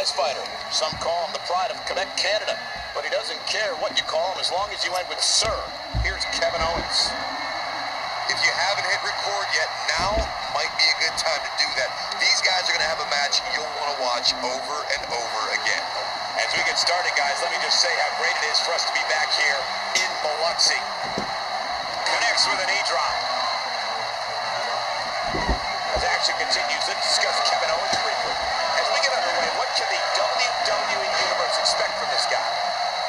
prizefighter. Some call him the pride of Quebec, Canada. But he doesn't care what you call him as long as you end with Sir. Here's Kevin Owens. If you haven't hit record yet, now might be a good time to do that. These guys are going to have a match you'll want to watch over and over again. As we get started, guys, let me just say how great it is for us to be back here in Biloxi. Connects with a knee drop. As action continues, let's discuss Kevin Owens briefly. As we get underway, what can the WWE Universe expect from this guy?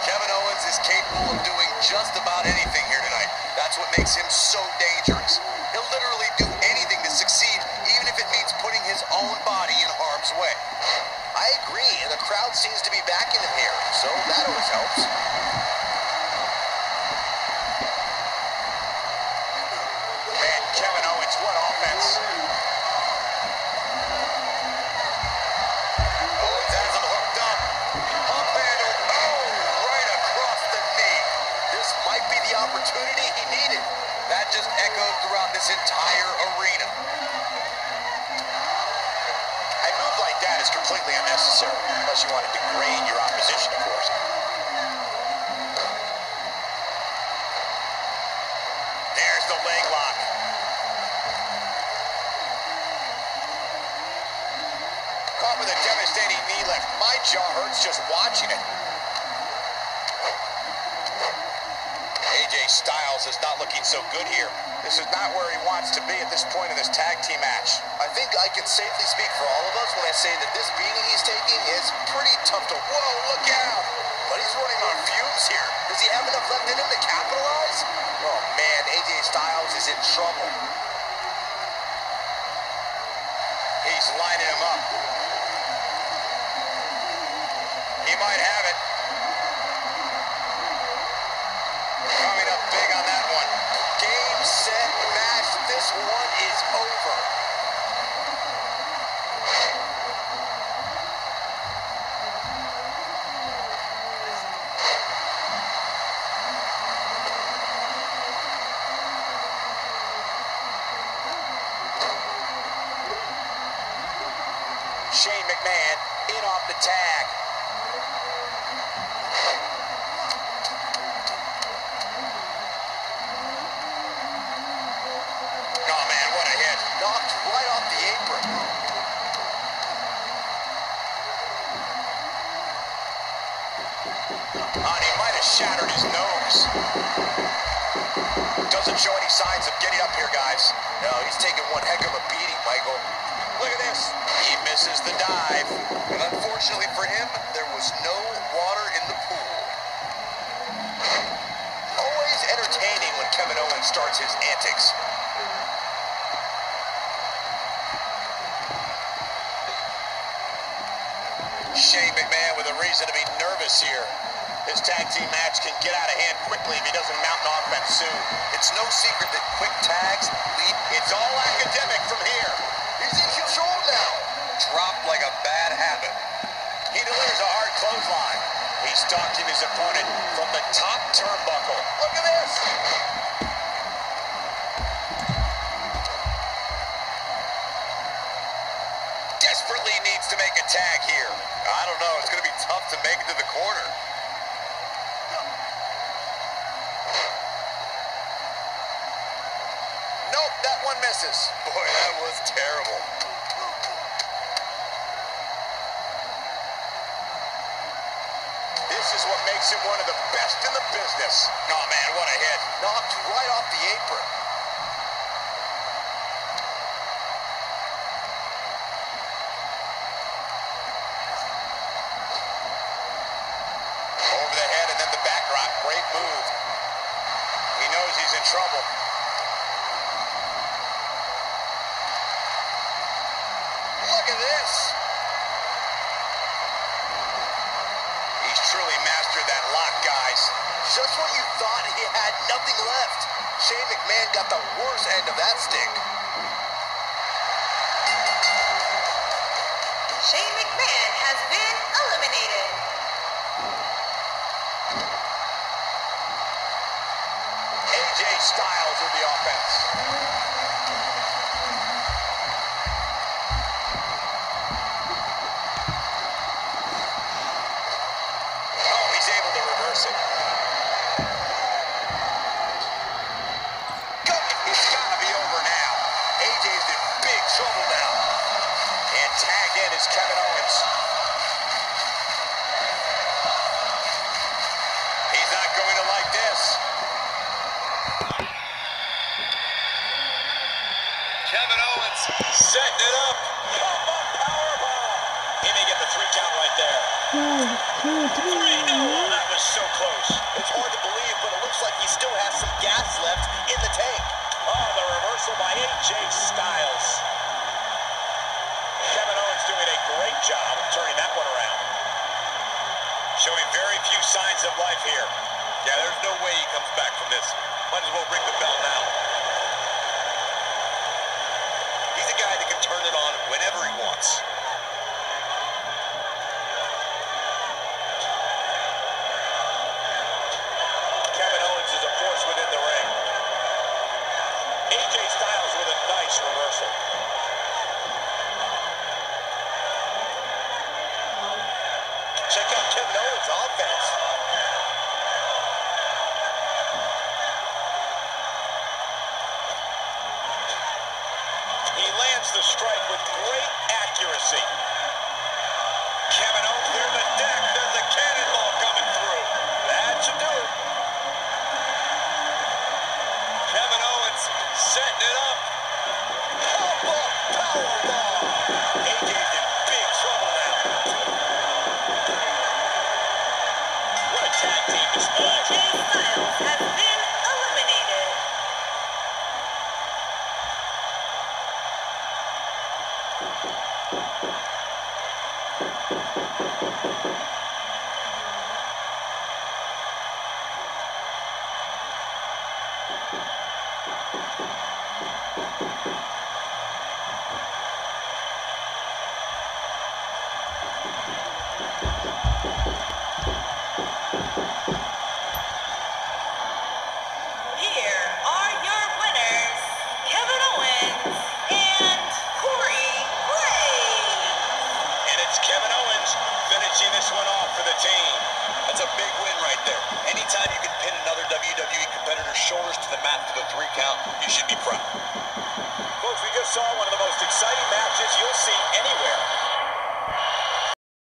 Kevin Owens is capable of doing just about anything here tonight. That's what makes him so dangerous. He'll literally do anything to succeed, even if it means putting his own body in harm's way. I agree, and the crowd seems to be backing him here, so that always helps. Man, Kevin Owens, what offense. Owens has him hooked up. Pump handle. Oh, right across the knee. This might be the opportunity he needed. That just echoed throughout this entire arena. A move like that is completely unnecessary, unless you want to degrade your opposition, of course. There's the leg lock. Caught with a devastating knee lift. My jaw hurts just watching it. AJ Styles is not looking so good here. This is not where he wants to be at this point in this tag team match. I think I can safely speak for all of us when I say that this beating he's taking is pretty tough to... Whoa, look out! But he's running on fumes here. Does he have enough left in him to capitalize? Oh, man, AJ Styles is in trouble. He's lining him up. He might have it. Coming up big on that one. Game, set, match. This one is over. Shane McMahon in off the tag. Knocked right off the apron. And he might have shattered his nose. Doesn't show any signs of getting up here, guys. No, he's taking one heck of a beating, Michael. Look at this. He misses the dive. And unfortunately for him, there was no water in the pool. Always entertaining when Kevin Owens starts his antics. Shane McMahon with a reason to be nervous here. His tag team match can get out of hand quickly if he doesn't mount an offense soon. It's no secret that quick tags lead... It's all academic from here. He's in control now. Dropped like a bad habit. He delivers a hard clothesline. He's stalking his opponent from the top turnbuckle. Look at this. Desperately needs to make a tag here. I don't know. It's going to be tough to make it to the corner. Nope, that one misses. Boy, that was terrible. This is what makes him one of the best in the business. Oh, man, what a hit. Knocked right off the apron. Over the head and then the back drop. Great move. He knows he's in trouble. Look at this. He's truly mastered that lock, guys. Just when you thought he had nothing left, Shane McMahon got the worst end of that stick. Shane McMahon has been eliminated. AJ Styles with the offense. Kevin Owens setting it up. Pop-up powerbomb. He may get the 3 count right there. 1, 2, 3. No, that was so close. It's hard to believe, but it looks like he still has some gas left in the tank. Oh, the reversal by AJ Styles. Kevin Owens doing a great job of turning that one around. Showing very few signs of life here. Yeah, there's no way he comes back from this. Might as well ring the bell now. He's a guy that can turn it on whenever he wants. Kevin Owens is a force within the ring. AJ Styles with a nice reversal. Check out Kevin Owens' offense. He lands the strike with great accuracy. Kevin Owens clear the deck. There's a cannonball coming through. That should do it. Kevin Owens setting it up. Pop-up powerbomb. AJ's in big trouble now. What a tag team display. AJ Styles has been eliminated. Here are your winners, Kevin Owens and Corey Graves. And it's Kevin Owens finishing this one off for the team. That's a big win right there. Anytime you can pin another WWE competitor's shoulders to the mat for the 3 count, you should be